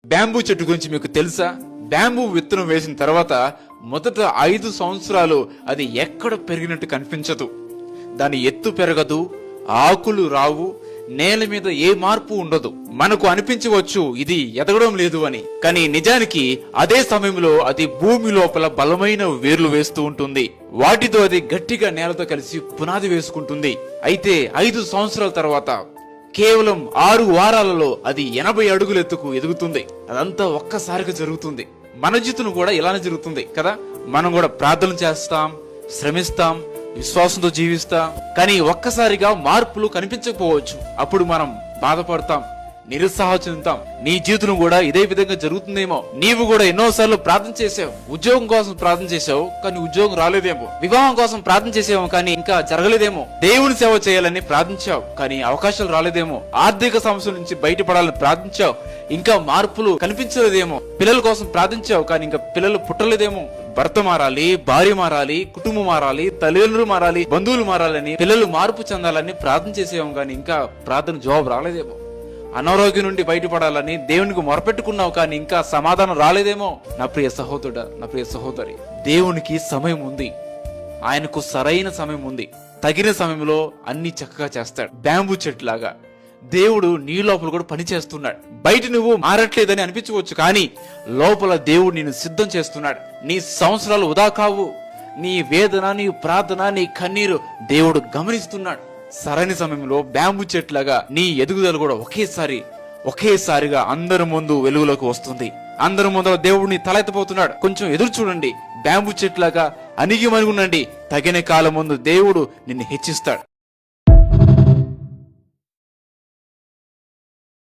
Bamboo చెట్టు గురించి మీకు తెలుసా? బ్యాంబూ విత్తనం వేసిన తర్వాత మొదట 5 సంవత్సరాలు అది ఎక్కడ పెరిగినట్టు కనిపించదు. దాని ఎత్తు పెరగదు, ఆకులు రావు, నేల మీద ఏ మార్పు ఉండదు. మనకు అనిపించవచ్చు ఇది ఎదగడం లేదు అని, కానీ నిజానికి అదే సమయంలో అది భూమి లోపల బలమైన వేర్లు వేస్తూ ఉంటుంది. వాటితో అది గట్టిగా నేలతో కలిసి పునాది వేసుకుంటుంది. అయితే 5 సంవత్సరాల తర్వాత కేవలం 6 వారాలలో అది 80 అడుగుల ఎత్తుకు ఎదుగుతుంది. అదంతా ఒక్కసారిగా జరుగుతుంది. మన జీవితం కూడా ఇలానే జరుగుతుంది కదా. మనం కూడా ప్రార్థన చేస్తాం, శ్రమిస్తాం, విశ్వాసంతో జీవిస్తాం, కానీ ఒక్కసారిగా మార్పులు కనిపించకపోవచ్చు. అప్పుడు మనం బాధపడతాం, నిరుత్సాహం చెందుతాం. నీ జీవితం కూడా ఇదే విధంగా జరుగుతుందేమో. నీవు కూడా ఎన్నోసార్లు ప్రార్థన చేసావు, ఉద్యోగం కోసం ప్రార్థన చేసావు, కానీ ఉద్యోగం రాలేదేమో. వివాహం కోసం ప్రార్థన చేసావు, కానీ ఇంకా జరగలేదేమో. దేవుని సేవ చేయాలని ప్రార్థించావు, కానీ అవకాశాలు రాలేదేమో. ఆర్థిక సమస్యల నుంచి బయటపడాలని ప్రార్థించావు, ఇంకా మార్పులు కనిపించలేదేమో. పిల్లల కోసం ప్రార్థించావు, కానీ ఇంకా పిల్లలు పుట్టలేదేమో. భర్త మారాలి, భార్య మారాలి, కుటుంబం మారాలి, తల్లిదండ్రులు మారాలి, బంధువులు మారాలని, పిల్లలు మార్పు చెందాలని ప్రార్థన చేసేవాం, కానీ ఇంకా ప్రార్థన జవాబు రాలేదేమో. అనారోగ్యం నుండి బయటపడాలని దేవునికి మొరపెట్టుకున్నావు, కానీ ఇంకా సమాధానం రాలేదేమో. నా ప్రియ సహోదరుడా, నా ప్రియ సహోదరి, దేవునికి సమయం ఉంది. ఆయనకు సరైన సమయం ఉంది. తగిన సమయంలో అన్ని చక్కగా చేస్తాడు. బ్యాంబూ చెట్టు లాగా దేవుడు నీ లోపల కూడా పని చేస్తున్నాడు. బయట నువ్వు మారట్లేదని అనిపించవచ్చు, కానీ లోపల దేవుడు నిన్ను సిద్ధం చేస్తున్నాడు. నీ సంవత్సరాలు వృధా కావు. నీ వేదన, నీ ప్రార్థన, నీ కన్నీరు దేవుడు గమనిస్తున్నాడు. సరైన సమయంలో బ్యాంబూ చెట్లాగా నీ ఎదుగుదల కూడా ఒకేసారిగా అందరి ముందు వెలుగులోకి వస్తుంది. అందరి ముందర దేవుడిని తలెత్తపోతున్నాడు. కొంచెం ఎదురు చూడండి. బ్యాంబూ చెట్లాగా అణిగి మరుగునండి. తగిన కాలం ముందు దేవుడు నిన్ను హెచ్చిస్తాడు.